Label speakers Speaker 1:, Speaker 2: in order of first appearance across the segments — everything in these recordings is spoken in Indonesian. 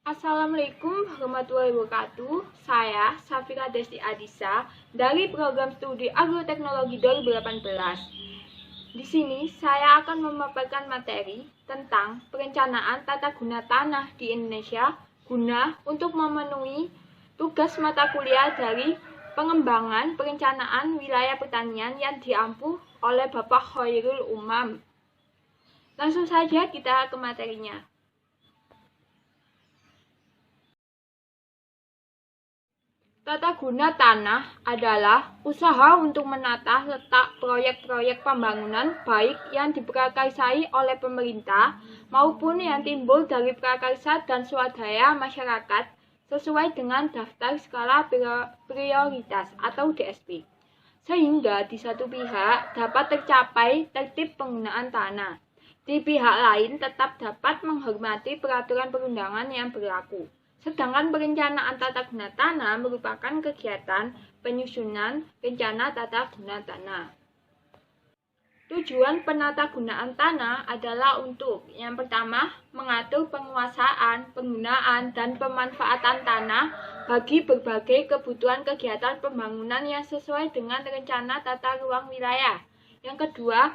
Speaker 1: Assalamualaikum warahmatullahi wabarakatuh. Saya Safira Desti Adisa dari program studi Agroteknologi 2018. Di sini saya akan memaparkan materi tentang perencanaan tata guna tanah di Indonesia guna untuk memenuhi tugas mata kuliah dari pengembangan perencanaan wilayah pertanian yang diampu oleh Bapak Khairul Umam. Langsung saja kita ke materinya. Tata guna tanah adalah usaha untuk menata letak proyek-proyek pembangunan baik yang diprakarsai oleh pemerintah maupun yang timbul dari prakarsa dan swadaya masyarakat sesuai dengan daftar skala prioritas atau DSP, sehingga di satu pihak dapat tercapai tertib penggunaan tanah, di pihak lain tetap dapat menghormati peraturan perundangan yang berlaku. Sedangkan perencanaan tata guna tanah merupakan kegiatan penyusunan rencana tata guna tanah. Tujuan penata gunaan tanah adalah untuk yang pertama, mengatur penguasaan, penggunaan, dan pemanfaatan tanah bagi berbagai kebutuhan kegiatan pembangunan yang sesuai dengan rencana tata ruang wilayah. Yang kedua,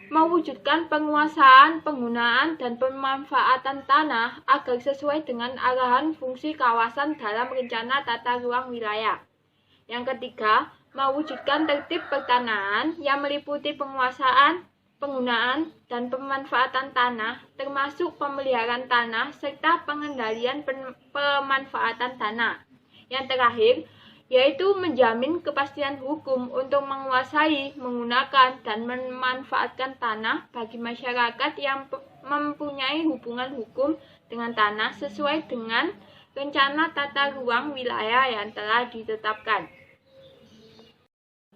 Speaker 1: mewujudkan penguasaan, penggunaan, dan pemanfaatan tanah agar sesuai dengan arahan fungsi kawasan dalam rencana tata ruang wilayah. Yang ketiga, mewujudkan tertib pertanahan yang meliputi penguasaan, penggunaan, dan pemanfaatan tanah, termasuk pemeliharaan tanah serta pengendalian pemanfaatan tanah. Yang terakhir, yaitu menjamin kepastian hukum untuk menguasai, menggunakan, dan memanfaatkan tanah bagi masyarakat yang mempunyai hubungan hukum dengan tanah sesuai dengan rencana tata ruang wilayah yang telah ditetapkan.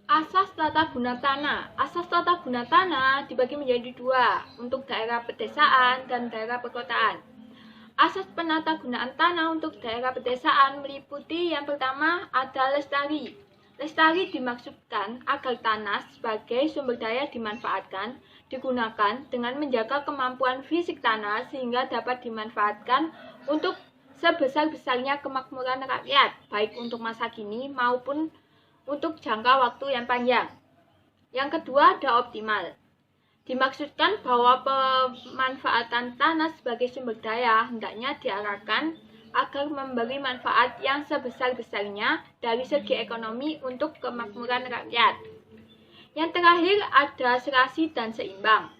Speaker 1: Asas tata guna tanah. Asas tata guna tanah dibagi menjadi dua, untuk daerah pedesaan dan daerah perkotaan. Asas penata gunaan tanah untuk daerah pedesaan meliputi yang pertama ada lestari. Lestari dimaksudkan agar tanah sebagai sumber daya dimanfaatkan, digunakan dengan menjaga kemampuan fisik tanah sehingga dapat dimanfaatkan untuk sebesar-besarnya kemakmuran rakyat, baik untuk masa kini maupun untuk jangka waktu yang panjang. Yang kedua ada optimal. Dimaksudkan bahwa pemanfaatan tanah sebagai sumber daya hendaknya diarahkan agar memberi manfaat yang sebesar-besarnya dari segi ekonomi untuk kemakmuran rakyat. Yang terakhir ada serasi dan seimbang.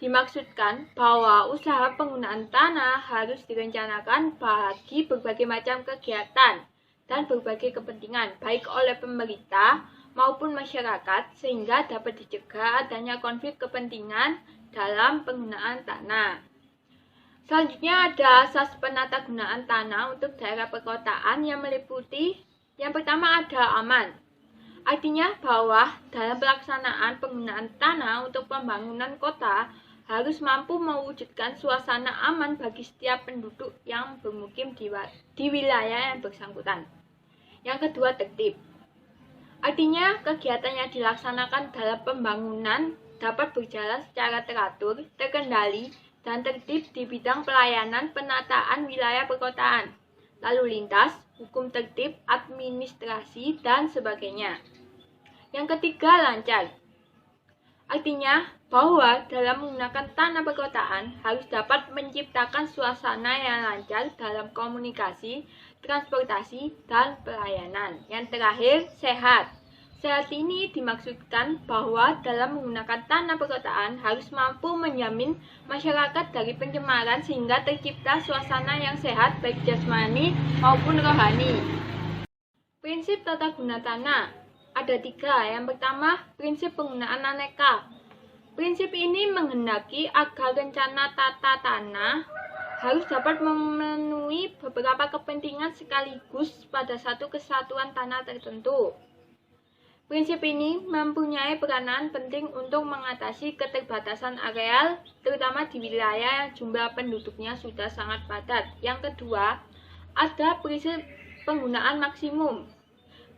Speaker 1: Dimaksudkan bahwa usaha penggunaan tanah harus direncanakan bagi berbagai macam kegiatan dan berbagai kepentingan, baik oleh pemerintah maupun masyarakat, sehingga dapat dicegah adanya konflik kepentingan dalam penggunaan tanah. Selanjutnya ada asas penata gunaan tanah untuk daerah perkotaan yang meliputi yang pertama ada aman. Artinya bahwa dalam pelaksanaan penggunaan tanah untuk pembangunan kota harus mampu mewujudkan suasana aman bagi setiap penduduk yang bermukim di wilayah yang bersangkutan. Yang kedua tertib. Artinya, kegiatan yang dilaksanakan dalam pembangunan dapat berjalan secara teratur, terkendali, dan tertib di bidang pelayanan penataan wilayah perkotaan, lalu lintas, hukum tertib, administrasi, dan sebagainya. Yang ketiga, lancar. Artinya, bahwa dalam menggunakan tanah perkotaan harus dapat menciptakan suasana yang lancar dalam komunikasi, transportasi, dan pelayanan. Yang terakhir, sehat. Sehat ini dimaksudkan bahwa dalam menggunakan tanah perkotaan harus mampu menjamin masyarakat dari pencemaran sehingga tercipta suasana yang sehat baik jasmani maupun rohani. Prinsip tata guna tanah ada tiga. Yang pertama, prinsip penggunaan aneka. Prinsip ini menghendaki agar rencana tata tanah harus dapat memenuhi beberapa kepentingan sekaligus pada satu kesatuan tanah tertentu. Prinsip ini mempunyai peranan penting untuk mengatasi keterbatasan areal, terutama di wilayah yang jumlah penduduknya sudah sangat padat. Yang kedua, ada prinsip penggunaan maksimum.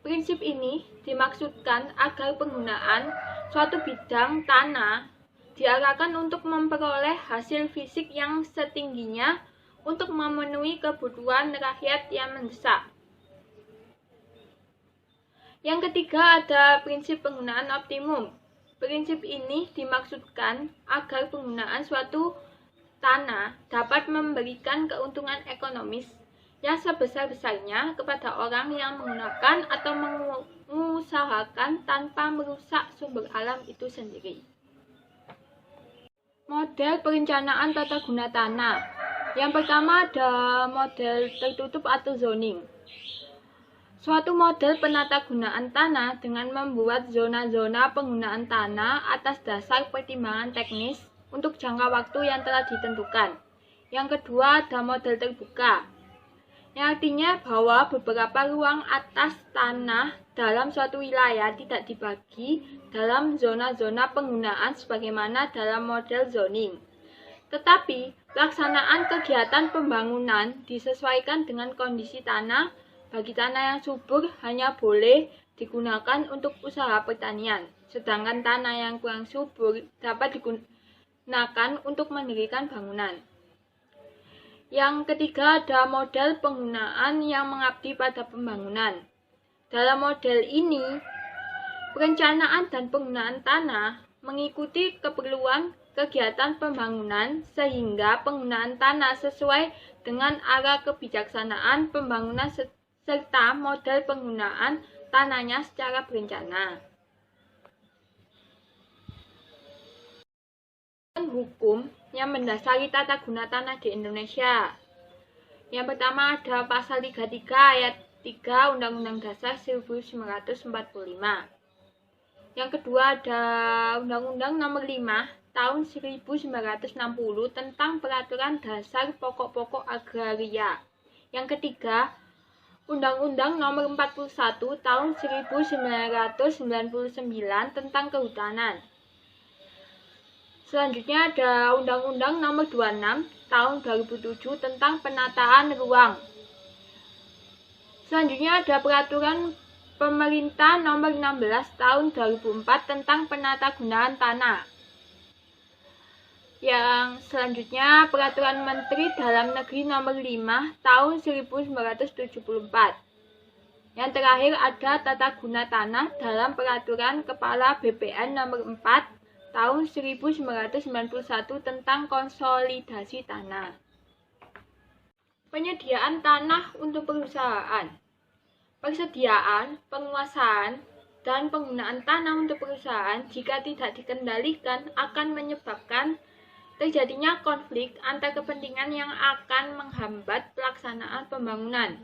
Speaker 1: Prinsip ini dimaksudkan agar penggunaan suatu bidang tanah diarahkan untuk memperoleh hasil fisik yang setingginya untuk memenuhi kebutuhan rakyat yang mendesak. Yang ketiga ada prinsip penggunaan optimum. Prinsip ini dimaksudkan agar penggunaan suatu tanah dapat memberikan keuntungan ekonomis yang sebesar-besarnya kepada orang yang menggunakan atau mengusahakan tanpa merusak sumber alam itu sendiri. Model perencanaan tata guna tanah. Yang pertama ada model tertutup atau zoning. Suatu model penatagunaan tanah dengan membuat zona-zona penggunaan tanah atas dasar pertimbangan teknis untuk jangka waktu yang telah ditentukan. Yang kedua ada model terbuka, yang artinya bahwa beberapa ruang atas tanah dalam suatu wilayah tidak dibagi dalam zona-zona penggunaan sebagaimana dalam model zoning. Tetapi pelaksanaan kegiatan pembangunan disesuaikan dengan kondisi tanah. Bagi tanah yang subur hanya boleh digunakan untuk usaha pertanian, sedangkan tanah yang kurang subur dapat digunakan untuk mendirikan bangunan. Yang ketiga ada model penggunaan yang mengabdi pada pembangunan. Dalam model ini, perencanaan dan penggunaan tanah mengikuti keperluan kegiatan pembangunan sehingga penggunaan tanah sesuai dengan arah kebijaksanaan pembangunan serta model penggunaan tanahnya secara berencana. Hukum yang mendasari tata guna tanah di Indonesia. Yang pertama ada pasal 33 ayat 3 Undang-Undang Dasar 1945. Yang kedua ada Undang-Undang Nomor 5 Tahun 1960 tentang Peraturan Dasar Pokok-pokok Agraria. Yang ketiga Undang-Undang Nomor 41 Tahun 1999 tentang Kehutanan. Selanjutnya ada Undang-Undang Nomor 26 Tahun 2007 tentang Penataan Ruang. Selanjutnya ada Peraturan Pemerintah Nomor 16 Tahun 2004 tentang Penatagunaan Tanah. Yang selanjutnya Peraturan Menteri Dalam Negeri Nomor 5 Tahun 1974. Yang terakhir ada Tata Guna Tanah dalam Peraturan Kepala BPN Nomor 4 Tahun 1991 tentang Konsolidasi Tanah. Penyediaan tanah untuk perusahaan. Persediaan, penguasaan, dan penggunaan tanah untuk perusahaan jika tidak dikendalikan akan menyebabkan terjadinya konflik antar kepentingan yang akan menghambat pelaksanaan pembangunan.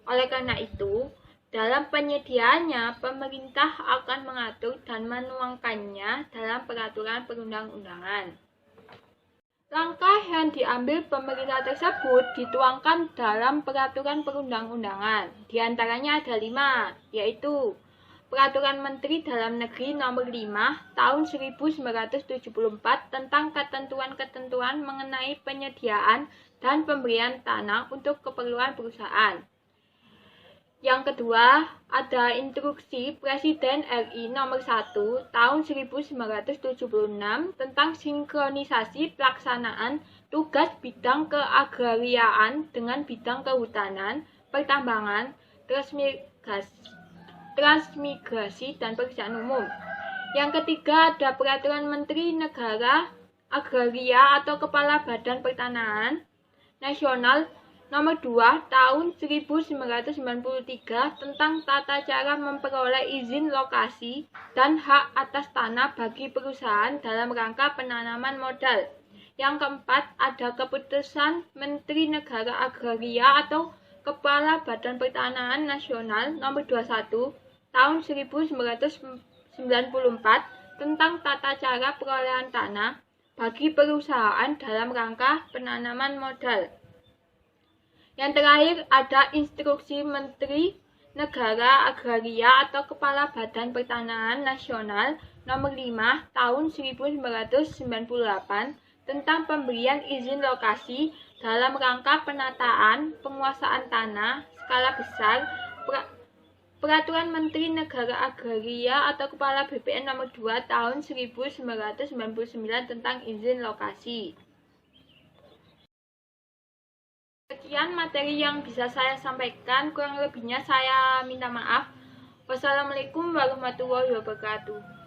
Speaker 1: Oleh karena itu, dalam penyediaannya, pemerintah akan mengatur dan menuangkannya dalam peraturan perundang-undangan. Langkah yang diambil pemerintah tersebut dituangkan dalam peraturan perundang-undangan. Di antaranya ada 5, yaitu Peraturan Menteri Dalam Negeri Nomor 5 Tahun 1974 tentang ketentuan-ketentuan mengenai penyediaan dan pemberian tanah untuk keperluan perusahaan. Yang kedua, ada Instruksi Presiden RI Nomor 1 Tahun 1976 tentang sinkronisasi pelaksanaan tugas bidang keagrariaan dengan bidang kehutanan, pertambangan, transmigrasi, dan pekerjaan umum. Yang ketiga ada Peraturan Menteri Negara Agraria atau Kepala Badan Pertanahan Nasional Nomor 2 Tahun 1993 tentang tata cara memperoleh izin lokasi dan hak atas tanah bagi perusahaan dalam rangka penanaman modal. Yang keempat ada Keputusan Menteri Negara Agraria atau Kepala Badan Pertanahan Nasional Nomor 21 Tahun 1994 tentang tata cara perolehan tanah bagi perusahaan dalam rangka penanaman modal. Yang terakhir ada Instruksi Menteri Negara Agraria atau Kepala Badan Pertanahan Nasional Nomor 5 Tahun 1998 tentang pemberian izin lokasi dalam rangka penataan penguasaan tanah skala besar. Peraturan Menteri Negara Agraria atau Kepala BPN Nomor 2 Tahun 1999 tentang izin lokasi. Sekian materi yang bisa saya sampaikan, kurang lebihnya saya minta maaf. Wassalamualaikum warahmatullahi wabarakatuh.